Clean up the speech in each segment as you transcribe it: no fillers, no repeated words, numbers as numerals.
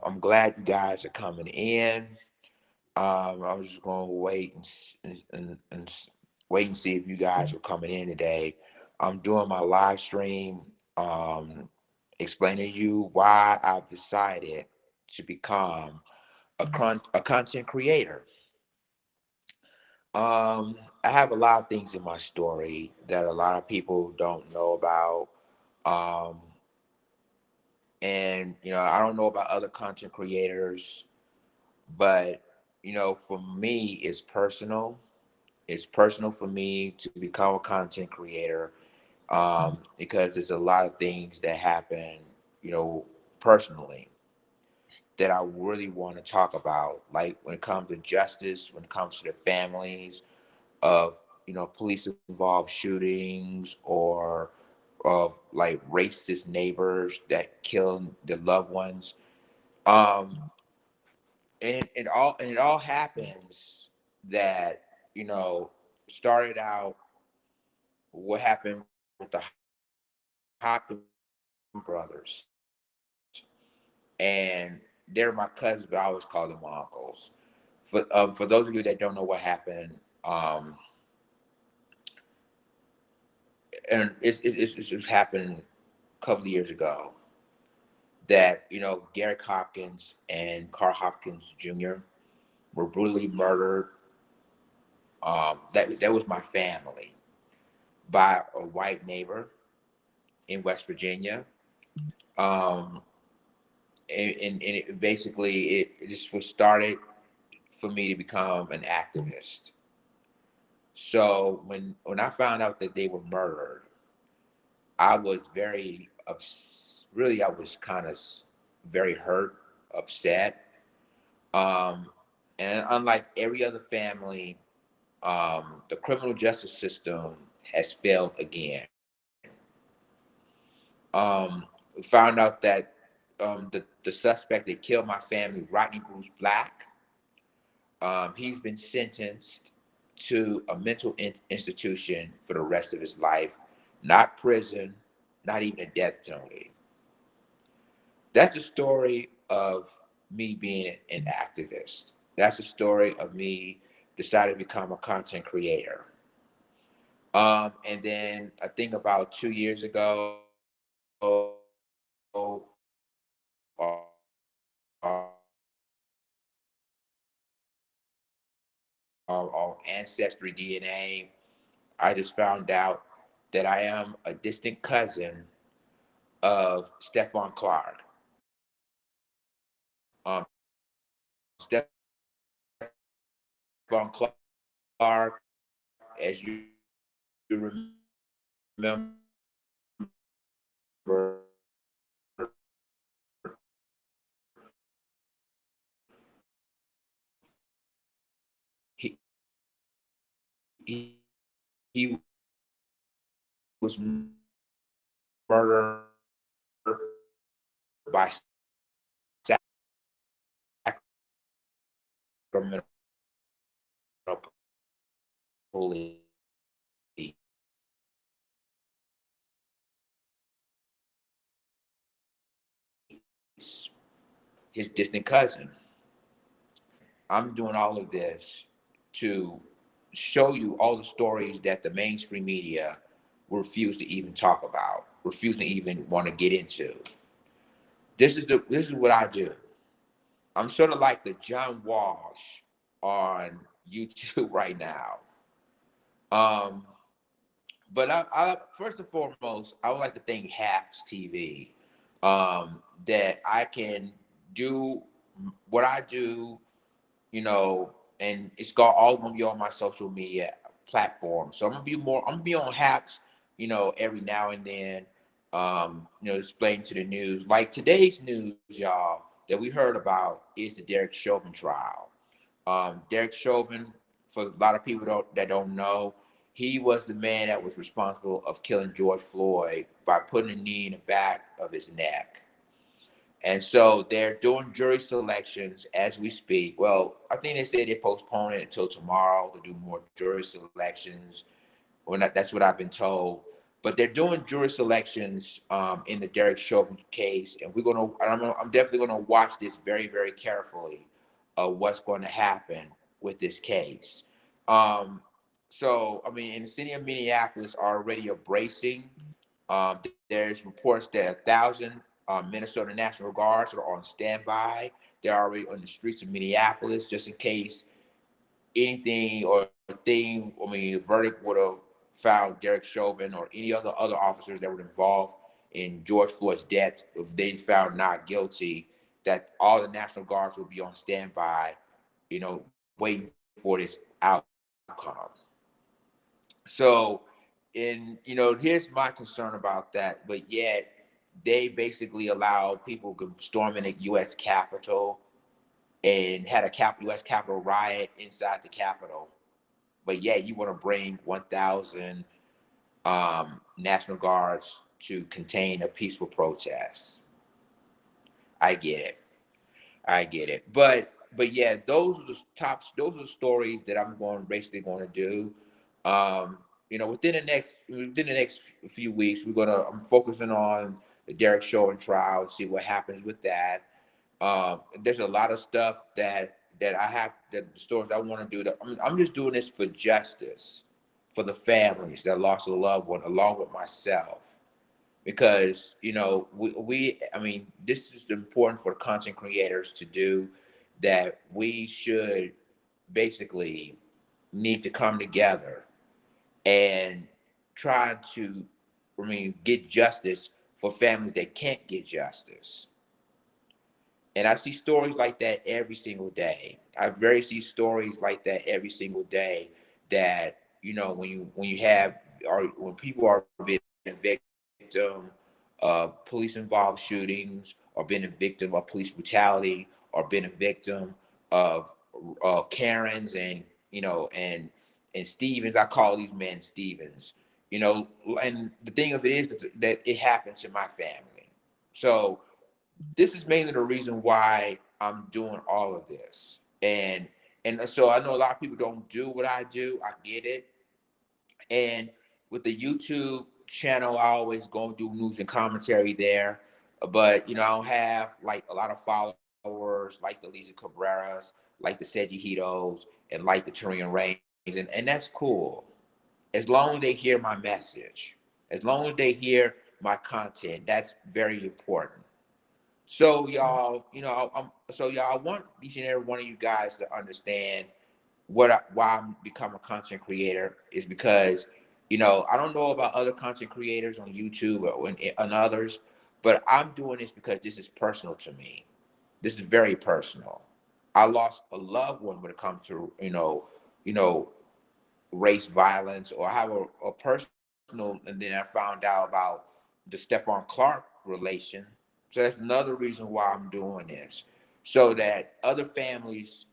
I'm glad you guys are coming in. I was just going to wait and wait and see if you guys were coming in today. I'm doing my live stream, um, explaining to you why I've decided to become a content creator. I have a lot of things in my story that a lot of people don't know about. Um, and I don't know about other content creators, but for me, it's personal for me to become a content creator, because there's a lot of things that happen, you know personally, that I really want to talk about, like when it comes to justice, when it comes to the families of police involved shootings, or of like racist neighbors that kill their loved ones. um and it all happens that you know started out, what happened with the Hopkins brothers, and they're my cousins, but I always call them my uncles. For those of you that don't know what happened, and it's happened a couple of years ago, that Garrett Hopkins and Carl Hopkins Jr. were brutally murdered. That was my family, by a white neighbor in West Virginia. Um, and it basically it just was started for me to become an activist. So when I found out that they were murdered, I was really, I was kind of very hurt, upset. Um, and unlike every other family, the criminal justice system has failed again. Um, found out that the suspect that killed my family, Rodney Bruce Black, he's been sentenced to a mental institution for the rest of his life, not prison, not even a death penalty. That's the story of me being an activist. That's the story of me deciding to become a content creator. And then I think about 2 years ago, on Ancestry DNA, I just found out that I am a distant cousin of Stephon Clark. Stephon Clark, as you remember, he he, he was murdered by Sacramento police. His distant cousin. I'm doing all of this to show you all the stories that the mainstream media refuse to even talk about, refuse to even want to get into. This is what I do. I'm sort of like the John Walsh on YouTube right now. Um, but I first and foremost, I would like to thank Hacks TV, that I can do what I do, and it's got all gonna be on my social media platforms. So I'm gonna be on Hacks, every now and then, explain to the news. Like today's news, y'all, that we heard about is the Derek Chauvin trial. Derek Chauvin, for a lot of people that don't know, he was the man that was responsible of killing George Floyd by putting a knee in the back of his neck. And so they're doing jury selections as we speak. Well, I think they said they postponed it until tomorrow to do more jury selections. Or not, that's what I've been told. but they're doing jury selections in the Derek Chauvin case, and I'm definitely gonna watch this very, very carefully of what's going to happen with this case. Um, so, I mean, in the city of Minneapolis are already embracing. There's reports that 1,000 Minnesota National Guards are on standby. They're already on the streets of Minneapolis just in case anything or thing. I mean, the verdict would have found Derek Chauvin or any other officers that were involved in George Floyd's death. If they found not guilty, that all the National Guards would be on standby, waiting for this outcome. So, here's my concern about that. But yet, they basically allowed people storming the U.S. Capitol and had a U.S. Capitol riot inside the Capitol. But yeah, you want to bring 1,000 National Guards to contain a peaceful protest. I get it. I get it. But yeah, those are the stories that I'm basically going to do. Within the next few weeks, I'm focusing on the Derek Chauvin trial, see what happens with that. There's a lot of stuff that I have, that the stories I want to do. That I'm just doing this for justice, for the families that lost a loved one, along with myself, because I mean, this is important for content creators to do. That we should basically need to come together and try to, I mean, get justice for families that can't get justice. And I see stories like that every single day. I very see stories like that every single day. That when you have, or when people are being a victim of police involved shootings, or being a victim of police brutality, or being a victim of Karens, and Stevens. I call these men Stevens. And the thing of it is that it happened to my family. So this is mainly the reason why I'm doing all of this. And so I know a lot of people don't do what I do. I get it. And with the YouTube channel, I always go and do news and commentary there. But I don't have like a lot of followers like the Lisa Cabreras, like the Sejihitos, and like the Turian Reigns, and that's cool. As long as they hear my message, as long as they hear my content, that's very important. So y'all, I want each and every one of you guys to understand why I'm become a content creator is because, I don't know about other content creators on YouTube and others, but I'm doing this because this is personal to me. This is very personal. I lost a loved one when it comes to, you know, race violence, or have a personal, and then I found out about the Stephon Clark relation. So that's another reason why I'm doing this, so that other families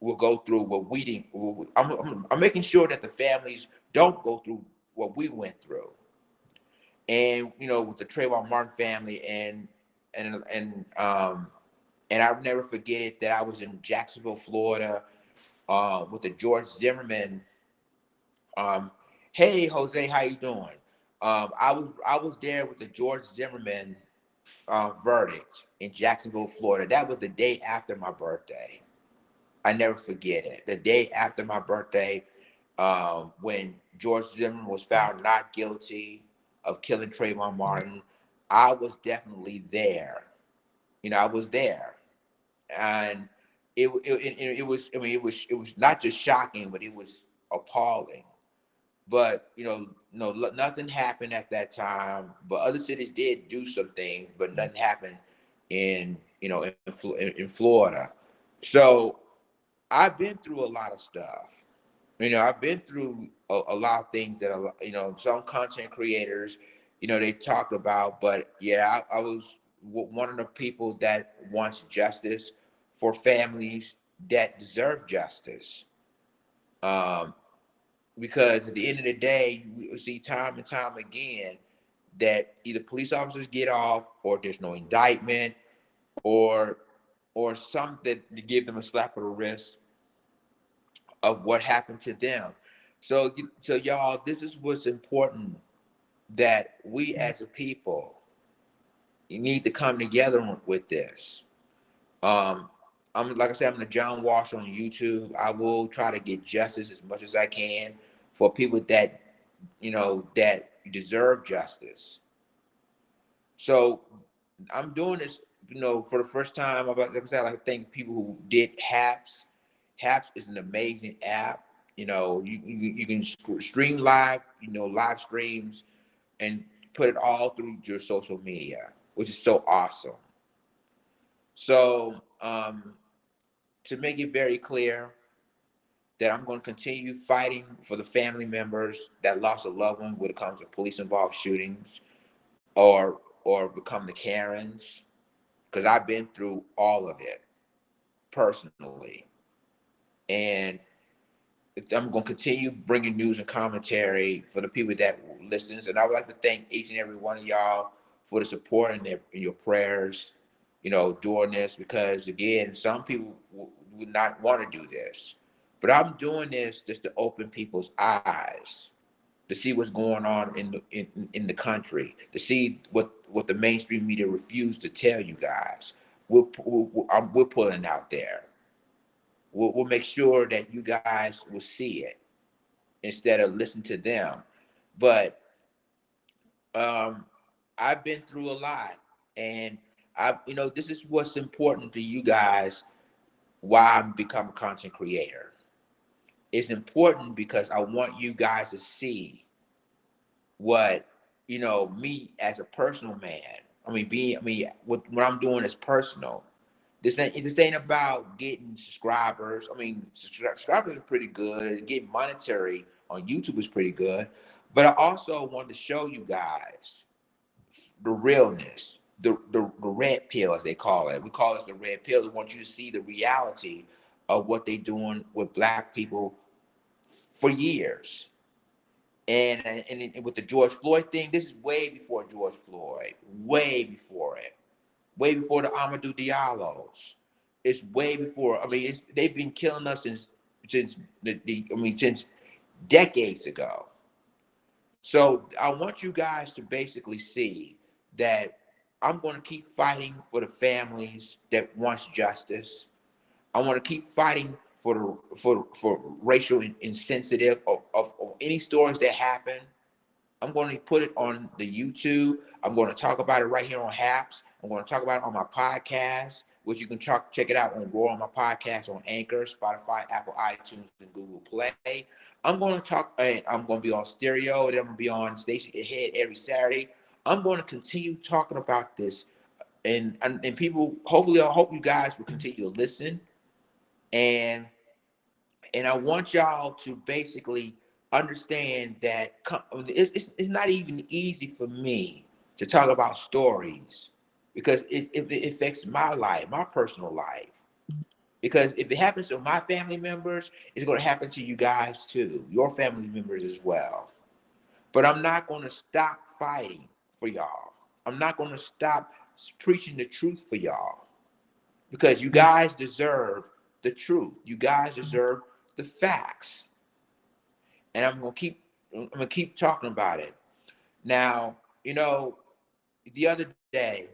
will go through what we didn't. I'm making sure that the families don't go through what we went through. And with the Trayvon Martin family, and and um and I'll never forget it, that I was in Jacksonville, Florida, with the George Zimmerman. Um, hey Jose, how you doing? I was there with the George Zimmerman verdict in Jacksonville, Florida. That was the day after my birthday. I never forget it. The day after my birthday, when George Zimmerman was found not guilty of killing Trayvon Martin, I was definitely there. I was there, and it was. I mean, it was not just shocking, but it was appalling. But no, nothing happened at that time. But other cities did do some things, but nothing happened in Florida. So I've been through a lot of stuff. I've been through a lot of things that some content creators, they talked about. But yeah, I was one of the people that wants justice for families that deserve justice. Um, because at the end of the day, we see time and time again that either police officers get off, or there's no indictment, or something to give them a slap of the wrist of what happened to them. So y'all, this is what's important, that we as a people need to come together with this. Um, I'm like I said, I'm the John Walsh on YouTube. I will try to get justice as much as I can for people that that deserve justice. So I'm doing this, for the first time. Like I said, I thank people who did HAPS. HAPS is an amazing app. You can stream live, live streams, and put it all through your social media, which is so awesome. So to make it very clear that I'm going to continue fighting for the family members that lost a loved one when it comes to police involved shootings, or become the Karens, because I've been through all of it personally. And I'm going to continue bringing news and commentary for the people that listens. And I would like to thank each and every one of y'all for the support and your prayers, during this, because again, some people would not want to do this, but I'm doing this just to open people's eyes, to see what's going on in the country, to see what the mainstream media refused to tell you guys. We're pulling out there. We'll make sure that you guys will see it instead of listen to them. But um, I've been through a lot, and this is what's important to you guys. Why I'm become a content creator. It's important because I want you guys to see what me as a personal man. What I'm doing is personal. This ain't about getting subscribers. Subscribers are pretty good. Getting monetary on YouTube is pretty good, but I also want to show you guys the realness, the red pill, as they call it. We call it the red pill. We want you to see the reality of what they're doing with Black people for years. And with the George Floyd thing, this is way before George Floyd, way before it, way before the Amadou Diallos. It's way before. They've been killing us since decades ago. So I want you guys to basically see that I'm going to keep fighting for the families that wants justice. I want to keep fighting for racial insensitive of any stories that happen. I'm going to put it on the YouTube. I'm going to talk about it right here on HAPS. I'm going to talk about it on my podcast, which you can check it out on Roar on my podcast on Anchor, Spotify, Apple, iTunes, and Google Play. I'm going to talk, and I'm going to be on stereo, and I'm going to be on Station Ahead every Saturday. I'm going to continue talking about this, and people. Hopefully, I hope you guys will continue to listen, and I want y'all to basically understand that it's not even easy for me to talk about stories, because it affects my life, my personal life. Because if it happens to my family members, it's going to happen to you guys too, your family members as well. But I'm not going to stop fighting for y'all. I'm not going to stop preaching the truth for y'all, because you guys deserve the truth. You guys deserve the facts. And I'm gonna keep talking about it. Now, the other day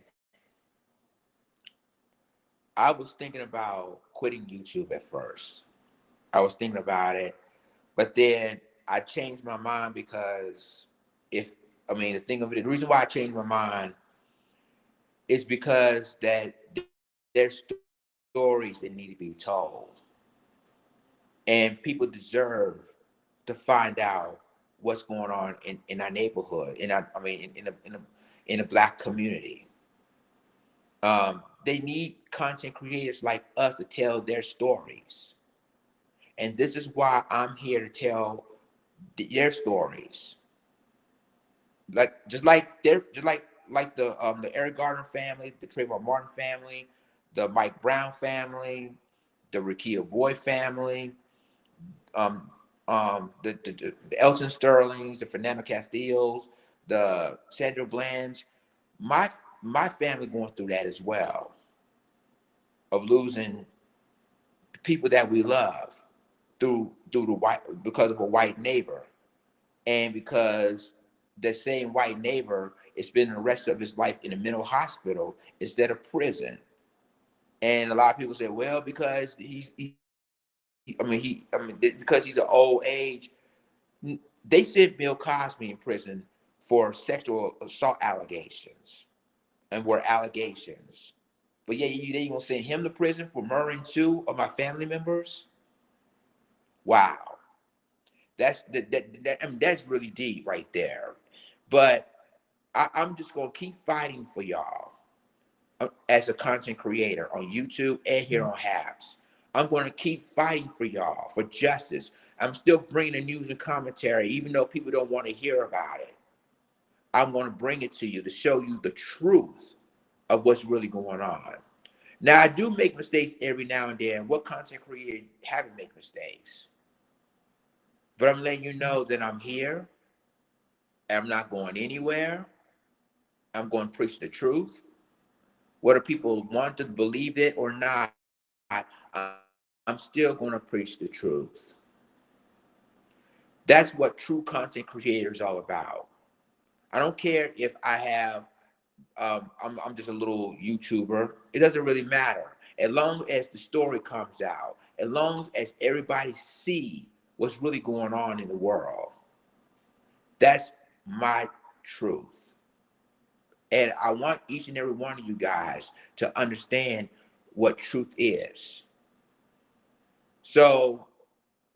I was thinking about quitting YouTube at first. I was thinking about it, but then I changed my mind, because if the thing of it, the reason why I changed my mind is because that there's stories that need to be told, and people deserve to find out what's going on in our neighborhood, in the Black community. They need content creators like us to tell their stories, and this is why I'm here to tell their stories. Just like the Eric Gardner family, the Trayvon Martin family, the Mike Brown family, the Rekia Boy family, um, the Elton Sterlings, the Fernando Castillos, the Sandra Blands. My my family going through that as well, of losing people that we love through the white, because of a white neighbor, and because the same white neighbor is spending the rest of his life in a mental hospital instead of prison. And a lot of people say, well, because because he's an old age. They sent Bill Cosby in prison for sexual assault allegations and were allegations. But yeah, they gonna send him to prison for murdering two of my family members? Wow, that's really deep right there. But I'm just gonna keep fighting for y'all as a content creator on YouTube and here on Habs. I'm going to keep fighting for y'all for justice. I'm still bringing the news and commentary, even though people don't want to hear about it. I'm going to bring it to you to show you the truth of what's really going on. Now, I do make mistakes every now and then. What content creator haven't made mistakes? But I'm letting you know that I'm here. I'm not going anywhere. I'm going to preach the truth. Whether people want to believe it or not, I'm still going to preach the truth. That's what true content creators all about. I don't care if I have, I'm just a little YouTuber. It doesn't really matter. As long as the story comes out, as long as everybody see what's really going on in the world, that's my truth. And I want each and every one of you guys to understand what truth is. So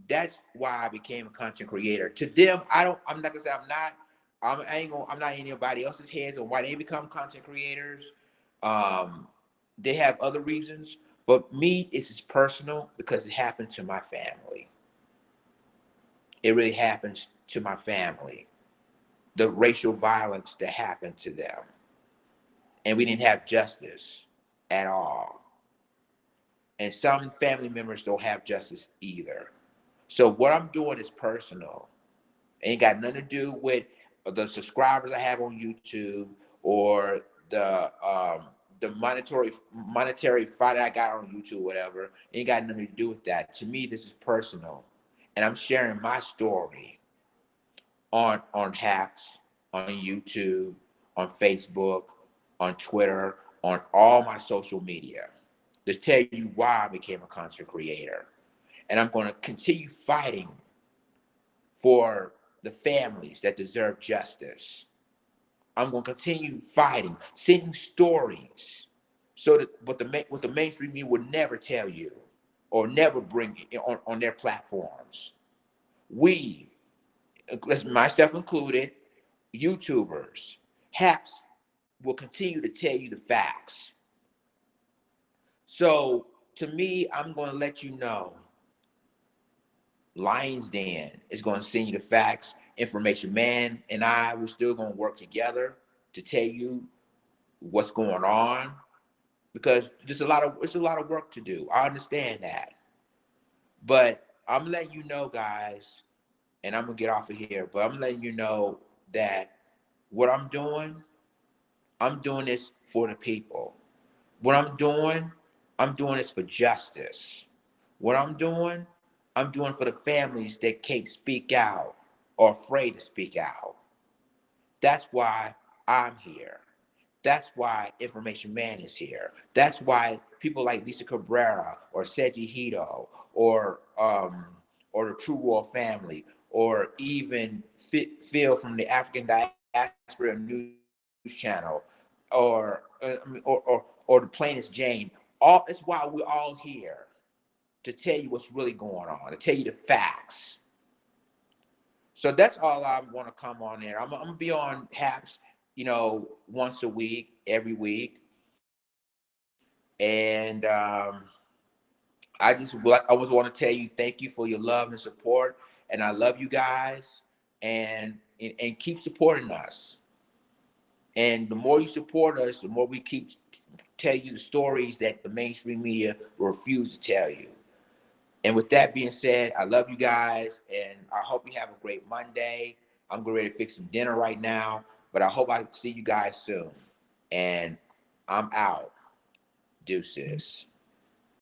that's why I became a content creator. To them, I'm not gonna say I'm not in anybody else's heads on why they become content creators. Um, they have other reasons, but me, it's just personal because it happened to my family. It really happens to my family. The racial violence that happened to them. And we didn't have justice at all. And some family members don't have justice either. So what I'm doing is personal. Ain't got nothing to do with the subscribers I have on YouTube or the monetary fight I got on YouTube, whatever. Ain't got nothing to do with that. To me, this is personal, and I'm sharing my story on Hacks, on YouTube, on Facebook, on Twitter, on all my social media. To tell you why I became a content creator, and I'm going to continue fighting for the families that deserve justice. I'm going to continue fighting, sending stories, so that what the mainstream media would never tell you or never bring on their platforms. We, myself included, YouTubers, HAPs will continue to tell you the facts. So to me, I'm going to let you know Lions Den is going to send you the facts, information. Man and I, we're still going to work together to tell you what's going on because it's a lot of work to do. I understand that, but I'm letting you know, guys, and I'm gonna get off of here. But I'm letting you know that what I'm doing this for the people. What I'm doing this for justice. What I'm doing for the families that can't speak out or afraid to speak out. That's why I'm here. That's why Information Man is here. That's why people like Lisa Cabrera or Seji Hito or the True World Family or even Phil from the African Diaspora News Channel or the Plainest Jane. All it's why we're all here to tell you what's really going on, to tell you the facts. So that's all I want to come on there. I'm gonna be on Haps, once a week, every week, and I always want to tell you thank you for your love and support, and I love you guys, and keep supporting us. And the more you support us, the more we keep tell you the stories that the mainstream media will refuse to tell you. And with that being said, I love you guys, and I hope you have a great Monday. I'm getting ready to fix some dinner right now, but I hope I see you guys soon. And I'm out. Deuces.